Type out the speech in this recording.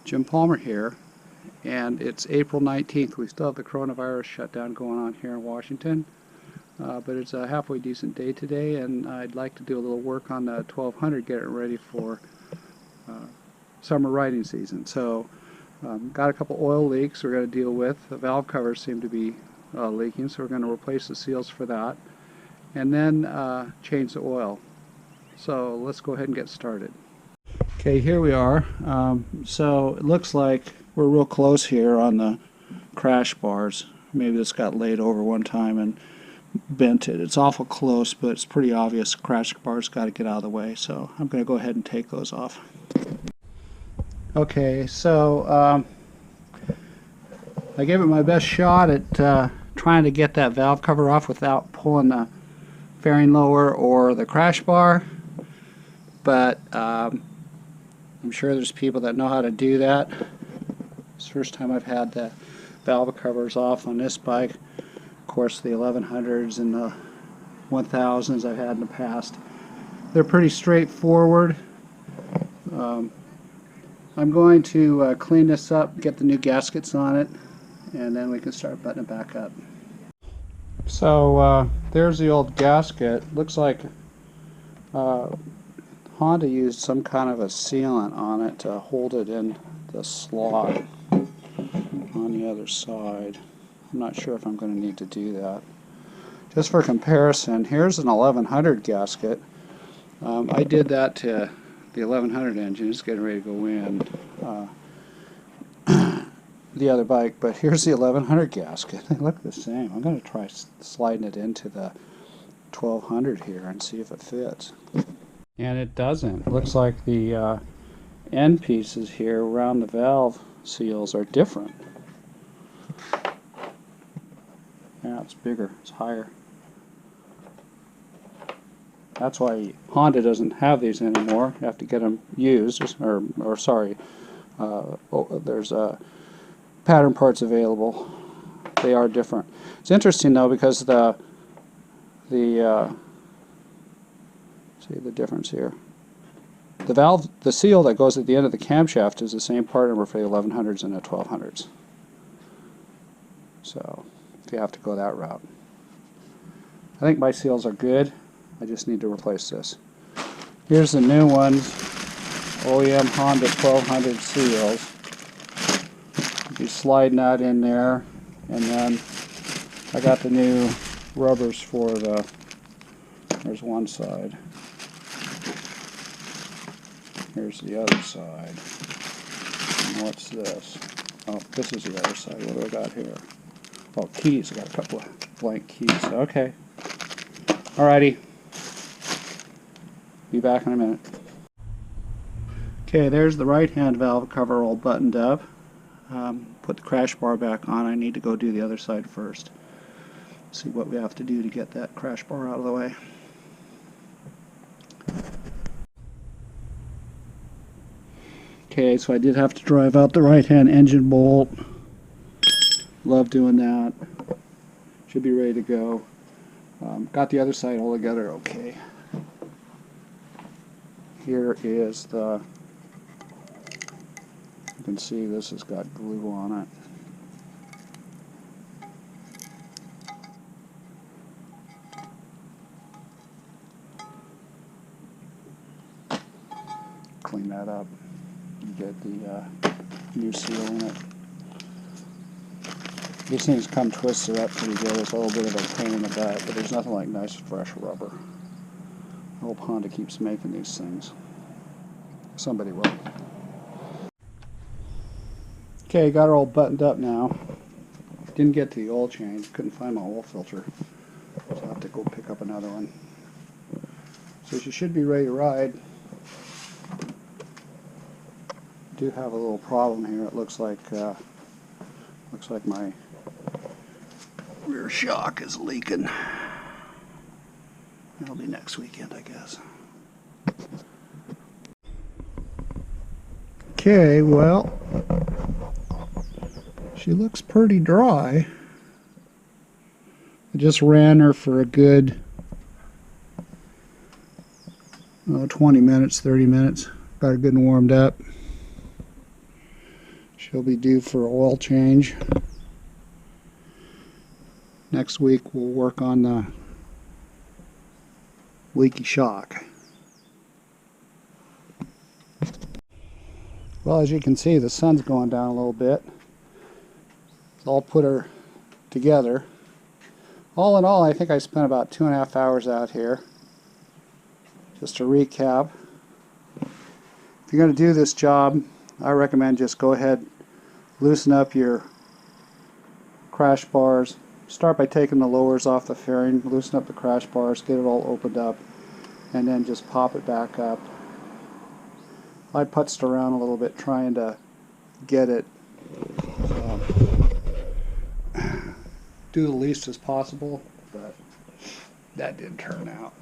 Jim Palmer here, and it's April 19th. We still have the coronavirus shutdown going on here in Washington, but it's a halfway decent day today, and I'd like to do a little work on the 1200, get it ready for summer riding season. So got a couple oil leaks we're going to deal with. The valve covers seem to be leaking, so we're going to replace the seals for that, and then change the oil. So let's go ahead and get started. Okay, here we are. So it looks like we're real close here on the crash bars. Maybe this got laid over one time and bent it. It's awful close, but it's pretty obvious crash bars got to get out of the way. So I'm going to go ahead and take those off. Okay, so I gave it my best shot at trying to get that valve cover off without pulling the fairing lower or the crash bar, but I'm sure there's people that know how to do that. It's the first time I've had the valve covers off on this bike. Of course, the 1100s and the 1000s I've had in the past. They're pretty straightforward. I'm going to clean this up, get the new gaskets on it, and then we can start buttoning it back up. So there's the old gasket. Looks like Honda used some kind of a sealant on it to hold it in the slot on the other side. I'm not sure if I'm going to need to do that. Just for comparison, here's an 1100 gasket. I did that to the 1100 engine. It's getting ready to go in the other bike, but here's the 1100 gasket. They look the same. I'm going to try sliding it into the 1200 here and see if it fits. And it doesn't. It looks like the end pieces here around the valve seals are different. Yeah, it's bigger. It's higher. That's why Honda doesn't have these anymore. You have to get them used, or sorry, there's pattern parts available. They are different. It's interesting though, because see the difference here. The seal that goes at the end of the camshaft is the same part number for the 1100s and the 1200s. So if you have to go that route. I think my seals are good. I just need to replace this. Here's the new ones, OEM Honda 1200 seals. Be sliding that in there, and then I got the new rubbers for the, there's one side. Here's the other side. And what's this? Oh, this is the other side. What do I got here? Oh, keys. I got a couple of blank keys. Okay. Alrighty. Be back in a minute. Okay, there's the right-hand valve cover all buttoned up. Put the crash bar back on. I need to go do the other side first. See what we have to do to get that crash bar out of the way. Okay, so I did have to drive out the right-hand engine bolt. Love doing that. Should be ready to go. Got the other side all together okay. Here is the, you can see this has got glue on it. Clean that up. Get the new seal in it. These things come twisted up pretty good. It's a little bit of a pain in the butt, but there's nothing like nice fresh rubber. I hope Honda keeps making these things. Somebody will. Okay, got her all buttoned up now. Didn't get to the oil change. Couldn't find my oil filter. So I'll have to go pick up another one. So she should be ready to ride. Do have a little problem here. It looks like my rear shock is leaking. It'll be next weekend, I guess. Okay, well, she looks pretty dry. I just ran her for a good 20 minutes, 30 minutes. Got her good and warmed up. He'll be due for oil change. Next week we'll work on the leaky shock. Well, as you can see, the sun's going down a little bit. So I'll put her together. All in all, I think I spent about 2.5 hours out here. Just to recap, if you're going to do this job, I recommend just go ahead, loosen up your crash bars. Start by taking the lowers off the fairing, loosen up the crash bars, get it all opened up, and then just pop it back up. I putzed around a little bit trying to get it do the least as possible, but that didn't turn out.